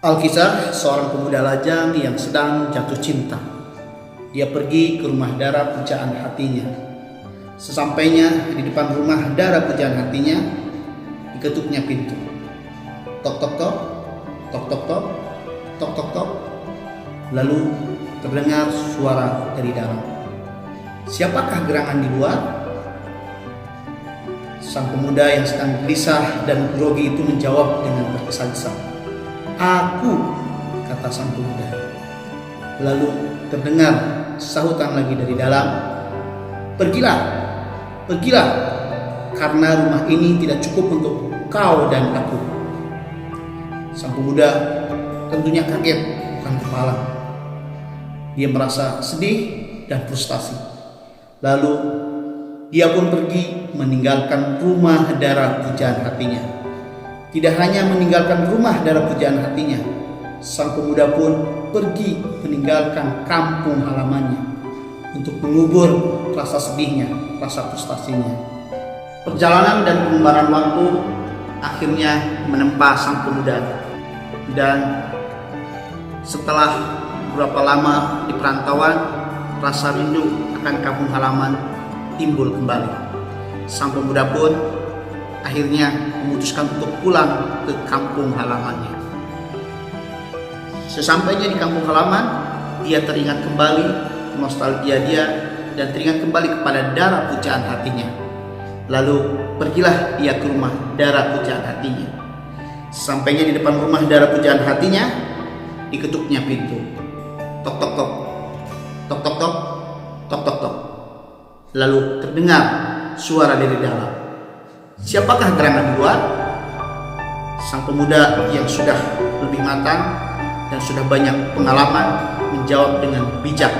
Alkisah seorang pemuda lajang yang sedang jatuh cinta. Dia pergi ke rumah darah pujaan hatinya. Sesampainya di depan rumah darah pujaan hatinya, diketuknya pintu. Tok tok tok, tok tok tok, tok tok tok. Lalu terdengar suara dari dalam. Siapakah gerangan di luar? Sang pemuda yang sedang gelisah dan grogi itu menjawab dengan tergesa-gesa. Aku, kata sang pemuda. Lalu terdengar sahutan lagi dari dalam. Pergilah, pergilah, karena rumah ini tidak cukup untuk kau dan aku. Sang pemuda tentunya kaget, bukan kepala. Dia merasa sedih dan frustasi. Lalu dia pun pergi meninggalkan rumah darah pujaan hatinya. Tidak hanya meninggalkan rumah darah pujaan hatinya, sang pemuda pun pergi meninggalkan kampung halamannya untuk mengubur rasa sedihnya, rasa frustasinya. Perjalanan dan pengembaraan waktu akhirnya menempa sang pemuda, dan setelah beberapa lama di perantauan, rasa rindu akan kampung halaman timbul kembali. Sang pemuda pun akhirnya memutuskan untuk pulang ke kampung halamannya. Sesampainya di kampung halaman, dia teringat kembali nostalgia dia dan teringat kembali kepada darah pujaan hatinya. Lalu pergilah dia ke rumah darah pujaan hatinya. Sampainya di depan rumah darah pujaan hatinya, diketuknya pintu. Tok tok tok, tok tok tok, tok tok tok. Lalu terdengar suara dari dalam. Siapakah gerangan di luar? Sang pemuda yang sudah lebih matang dan sudah banyak pengalaman menjawab dengan bijak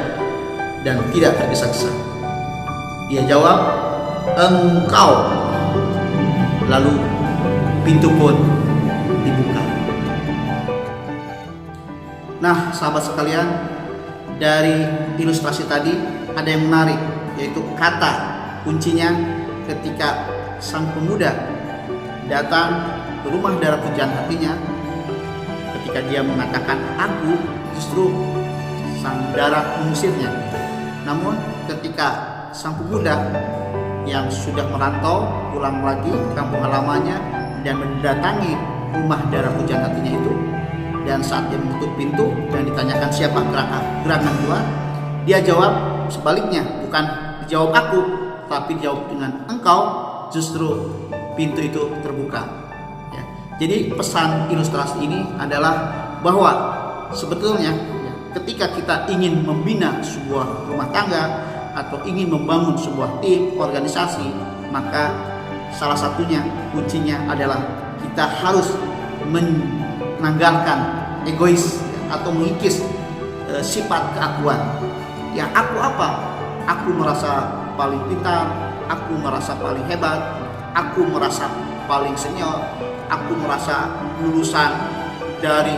dan tidak tergesa-gesa. Dia jawab, engkau. Lalu pintu pun dibuka. Nah, sahabat sekalian, dari ilustrasi tadi ada yang menarik, yaitu kata kuncinya ketika sang pemuda datang ke rumah darah pujaan hatinya. Ketika dia mengatakan aku, justru sang darah mengusirnya. Namun ketika sang pemuda yang sudah merantau pulang lagi ke kampung halamannya dan mendatangi rumah darah pujaan hatinya itu, dan saat dia menutup pintu dan ditanyakan siapa gerangan luar, dia jawab sebaliknya, bukan dijawab aku, tapi dijawab dengan engkau. Justru pintu itu terbuka. Ya. Jadi pesan ilustrasi ini adalah bahwa sebetulnya ketika kita ingin membina sebuah rumah tangga atau ingin membangun sebuah tim organisasi, maka salah satunya kuncinya adalah kita harus menanggalkan egois atau mengikis sifat keakuan. Ya, aku apa? Aku merasa paling pintar, aku merasa paling hebat, aku merasa paling senior, aku merasa lulusan dari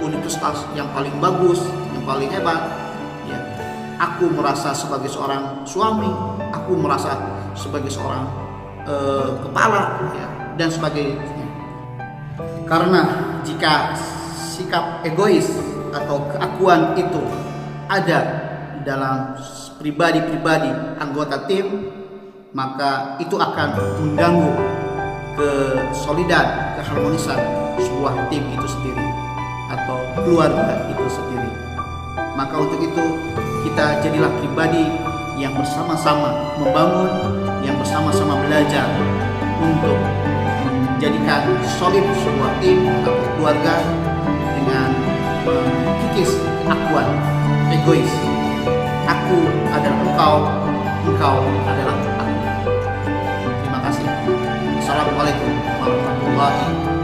universitas yang paling bagus, yang paling hebat. Ya. Aku merasa sebagai seorang suami, aku merasa sebagai seorang kepala, ya, dan sebagainya. Karena jika sikap egois atau keakuan itu ada dalam pribadi-pribadi anggota tim, maka itu akan mengganggu kesolidan, keharmonisan sebuah tim itu sendiri atau keluarga itu sendiri. Maka untuk itu kita jadilah pribadi yang bersama-sama membangun, yang bersama-sama belajar untuk menjadikan solid sebuah tim atau keluarga dengan mengikis keakuan egois. Aku adalah engkau, engkau adalah aku. Terima kasih. Assalamualaikum warahmatullahi wabarakatuh.